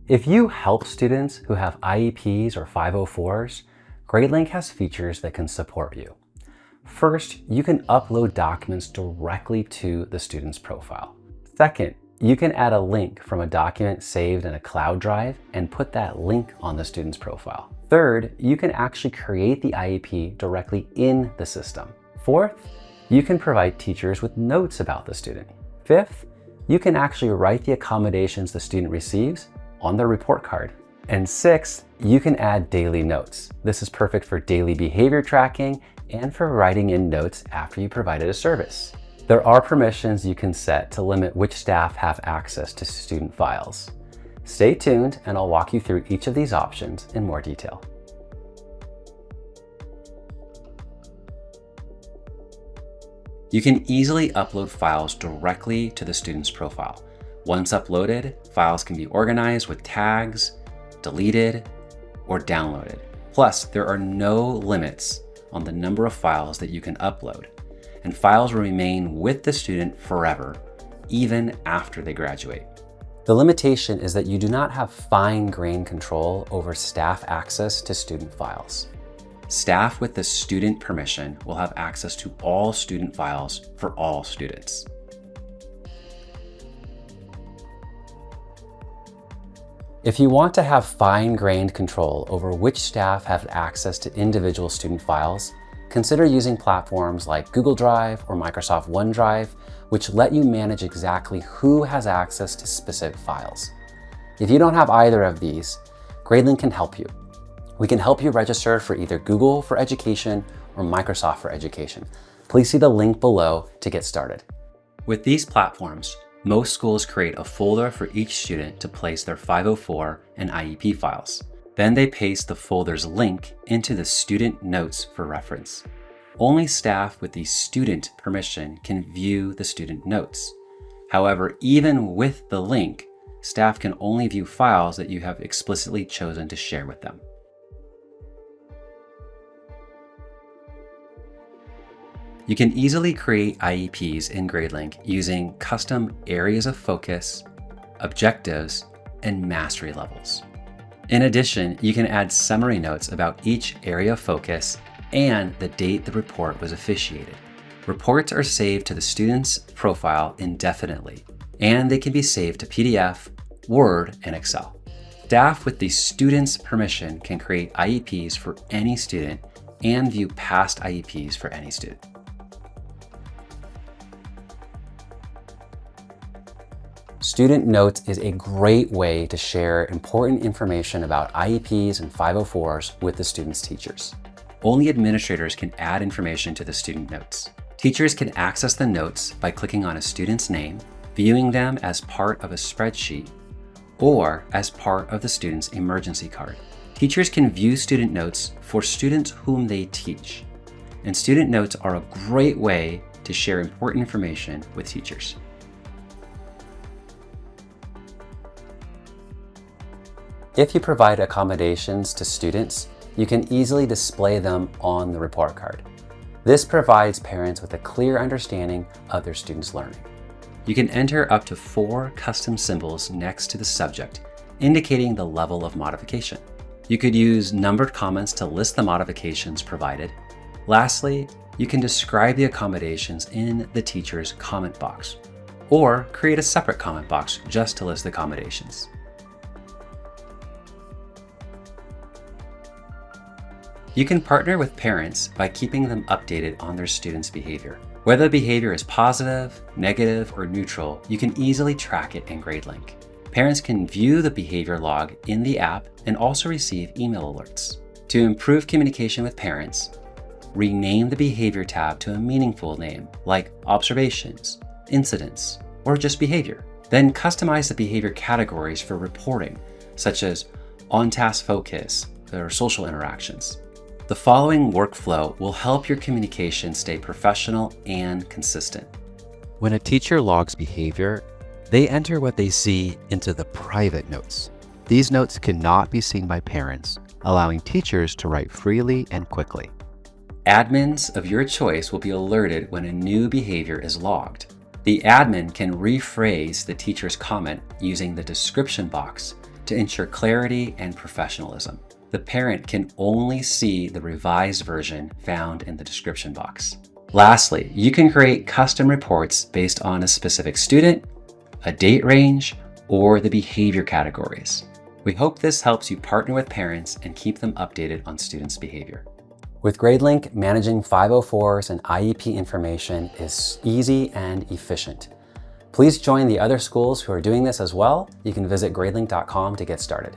If you help students who have IEPs or 504s, Gradelink has features that can support you. First, you can upload documents directly to the student's profile. Second, you can add a link from a document saved in a cloud drive and put that link on the student's profile. Third, you can actually create the IEP directly in the system. Fourth, you can provide teachers with notes about the student. Fifth, you can actually write the accommodations the student receives on their report card. And sixth, you can add daily notes. This is perfect for daily behavior tracking and for writing in notes after you provided a service. There are permissions you can set to limit which staff have access to student files. Stay tuned and I'll walk you through each of these options in more detail. You can easily upload files directly to the student's profile. Once uploaded, files can be organized with tags, deleted, or downloaded. Plus, there are no limits on the number of files that you can upload, and files will remain with the student forever, even after they graduate. The limitation is that you do not have fine-grained control over staff access to student files. Staff with the student permission will have access to all student files for all students. If you want to have fine-grained control over which staff have access to individual student files, consider using platforms like Google Drive or Microsoft OneDrive, which let you manage exactly who has access to specific files. If you don't have either of these, Gradelink can help you. We can help you register for either Google for Education or Microsoft for Education. Please see the link below to get started. With these platforms, most schools create a folder for each student to place their 504 and IEP files. Then they paste the folder's link into the student notes for reference. Only staff with the student permission can view the student notes. However, even with the link, staff can only view files that you have explicitly chosen to share with them. You can easily create IEPs in Gradelink using custom areas of focus, objectives, and mastery levels. In addition, you can add summary notes about each area of focus and the date the report was officiated. Reports are saved to the student's profile indefinitely, and they can be saved to PDF, Word, and Excel. Staff with the student's permission can create IEPs for any student and view past IEPs for any student. Student Notes is a great way to share important information about IEPs and 504s with the student's teachers. Only administrators can add information to the student notes. Teachers can access the notes by clicking on a student's name, viewing them as part of a spreadsheet, or as part of the student's emergency card. Teachers can view student notes for students whom they teach, and student notes are a great way to share important information with teachers. If you provide accommodations to students, you can easily display them on the report card. This provides parents with a clear understanding of their students' learning. You can enter up to 4 custom symbols next to the subject, indicating the level of modification. You could use numbered comments to list the modifications provided. Lastly, you can describe the accommodations in the teacher's comment box, or create a separate comment box just to list the accommodations. You can partner with parents by keeping them updated on their students' behavior. Whether the behavior is positive, negative, or neutral, you can easily track it in Gradelink. Parents can view the behavior log in the app and also receive email alerts. To improve communication with parents, rename the behavior tab to a meaningful name like observations, incidents, or just behavior. Then customize the behavior categories for reporting, such as on-task focus or social interactions. The following workflow will help your communication stay professional and consistent. When a teacher logs behavior, they enter what they see into the private notes. These notes cannot be seen by parents, allowing teachers to write freely and quickly. Admins of your choice will be alerted when a new behavior is logged. The admin can rephrase the teacher's comment using the description box to ensure clarity and professionalism. The parent can only see the revised version found in the description box. Lastly, you can create custom reports based on a specific student, a date range, or the behavior categories. We hope this helps you partner with parents and keep them updated on students' behavior. With Gradelink, managing 504s and IEP information is easy and efficient. Please join the other schools who are doing this as well. You can visit gradelink.com to get started.